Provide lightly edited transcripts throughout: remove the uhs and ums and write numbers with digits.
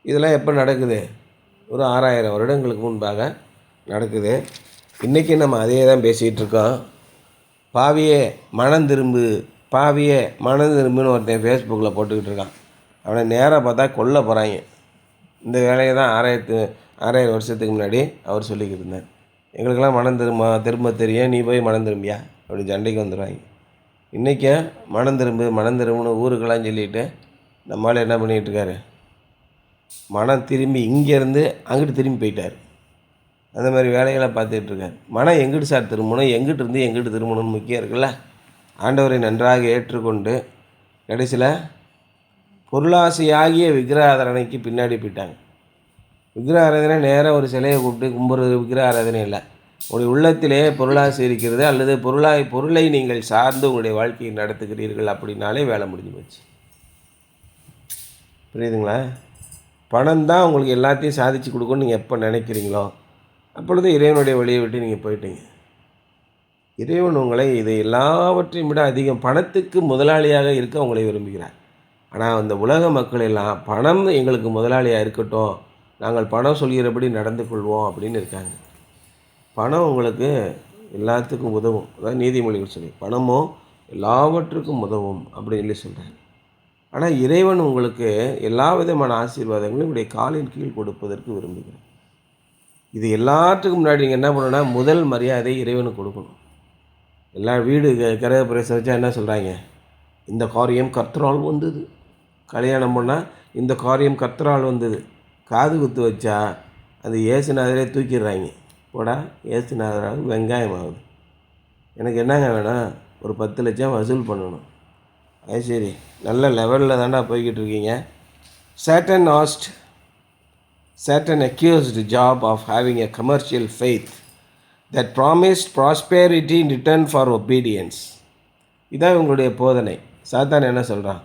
இதெல்லாம் எப்போ நடக்குது? ஒரு 6000 வருடங்களுக்கு முன்பாக நடக்குது. இன்றைக்கி நம்ம அதே தான் பேசிகிட்டு இருக்கோம். பாவியே மனம் திரும்பு, பாவியே மனம் திரும்புன்னு ஒருத்தன் ஃபேஸ்புக்கில் போட்டுக்கிட்டு இருக்கான். அவனை நேராக பார்த்தா கொல்ல போகிறாங்க. இந்த வேலையை தான் 6000 வருஷத்துக்கு முன்னாடி அவர் சொல்லிக்கிட்டு இருந்தார். எங்களுக்கெல்லாம் திரும்ப தெரியும், நீ போய் மனம் திரும்பியா அப்படி சண்டைக்கு வந்துடுவாங்க. இன்றைக்கும் மனம் திரும்புன்னு ஊருக்கெல்லாம் சொல்லிவிட்டு நம்மளால் என்ன பண்ணிகிட்டு இருக்காரு? மனம் திரும்பி இங்கேருந்து அங்கிட்டு திரும்பி போயிட்டார். அந்த மாதிரி வேலைகளை பார்த்துட்ருக்கார். மனம் எங்கிட்டு சார் திரும்பணும், எங்கிட்டு இருந்து எங்கிட்டு திரும்பணும்னு முக்கியம் இருக்குல்ல. ஆண்டவரை நன்றாக ஏற்றுக்கொண்டு கடைசியில் பொருளாசையாகிய விக்கிரகாராதனைக்கு பின்னாடி போயிட்டாங்க. விக்கிரகாராதனை நேராக ஒரு சிலையை கூப்பிட்டு கும்பிட்றது விக்கிரகாராதனை இல்லை. உங்களுடைய உள்ளத்திலே பொருளாசை இருக்கிறது அல்லது பொருளை நீங்கள் சார்ந்து உங்களுடைய வாழ்க்கையை நடத்துகிறீர்கள் அப்படின்னாலே வேலை முடிஞ்சு போச்சு. புரியுதுங்களா? பணம் தான் உங்களுக்கு எல்லாத்தையும் சாதித்து கொடுக்குன்னு நீங்கள் எப்போ நினைக்கிறீங்களோ அப்பொழுது இறைவனுடைய வழியை விட்டு நீங்கள் போயிட்டீங்க. இறைவன் உங்களை இதை எல்லாவற்றையும் விட அதிகம் பணத்துக்கு முதலாளியாக இருக்க உங்களை விரும்புகிறார். ஆனால் அந்த உலக மக்கள் எல்லாம் பணம் எங்களுக்கு முதலாளியாக இருக்கட்டும், நாங்கள் பணம் சொல்கிறபடி நடந்து கொள்வோம் அப்படின்னு இருக்காங்க. பணம் உங்களுக்கு எல்லாத்துக்கும் உதவும். அதாவது நீதிமொழிகள் சொல்லி பணமோ எல்லாவற்றுக்கும் உதவும் அப்படின்னு சொல்லி சொல்கிறாங்க. ஆனால் இறைவன் உங்களுக்கு எல்லா விதமான ஆசீர்வாதங்களும் உங்களுடைய காலின் கீழ் கொடுப்பதற்கு விரும்புகிறேன். இது எல்லாத்துக்கும் முன்னாடி நீங்கள் என்ன பண்ணணும்னா முதல் மரியாதை இறைவனுக்கு கொடுக்கணும். எல்லா வீடு கிரக பிரவேசம் வச்சா என்ன சொல்கிறாங்க? இந்த காரியம் கர்த்தரால் வந்தது. கல்யாணம் பண்ணால் இந்த காரியம் கர்த்தரால் வந்தது. காது குத்து வச்சா அது ஏசுநாதரே தூக்கிடுறாங்க. போடா ஏசுநாதராக வெங்காயம் ஆகுது. எனக்கு என்னங்க வேணும்? ஒரு 10 லட்சம் வசூல் பண்ணணும். அது சரி, நல்ல லெவலில் தாண்டா போய்கிட்டு இருக்கீங்க. Satan accused Job of having a commercial faith that promised prosperity in return for obedience. இதான் உங்களுடைய போதனை. சாத்தான் என்ன சொல்கிறான்?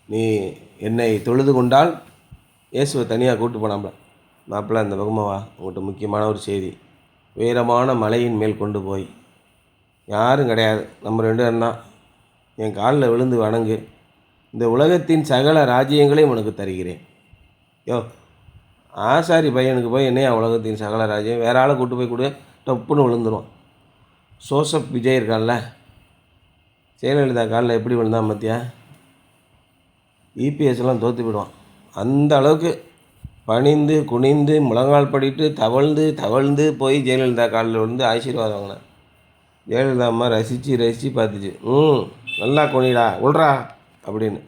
நீ என்னை தொழுது கொண்டால் இயேசுவை தனியாக கூப்பிட்டு போனாம்ல, மாப்பிள்ளை அந்த பக்கமாக உங்கள்கிட்ட முக்கியமான ஒரு செய்தி. உயரமான மலையின் மேல் கொண்டு போய், யாரும் கிடையாது, நம்ம 2 பேரும் தான், என் காலில் விழுந்து வணங்கு, இந்த உலகத்தின் சகல ராஜ்யங்களையும் உனக்கு தருகிறேன். ஆசாரி பையனுக்கு போய் என்னையா உலகத்தின் சகல ராஜ்யம், வேறு ஆளை கூட்டு போய் கொடு, டப்புன்னு விழுந்துருவான். ஜோசப் விஜய் இருக்கான்ல, ஜெயலலிதா காலில் எப்படி விழுந்தான் பார்த்தியா? இபிஎஸ்லாம் தோற்று விடுவான். அந்த அளவுக்கு பணிந்து குனிந்து முழங்கால் படிட்டு தவழ்ந்து போய் ஜெயலலிதா காலில் விழுந்து ஆசீர்வாதம் வாங்கினேன். ஜெயலலிதா அம்மா ரசித்து பார்த்துச்சு. நல்லா குனிடா விட்றா அப்படின்னு.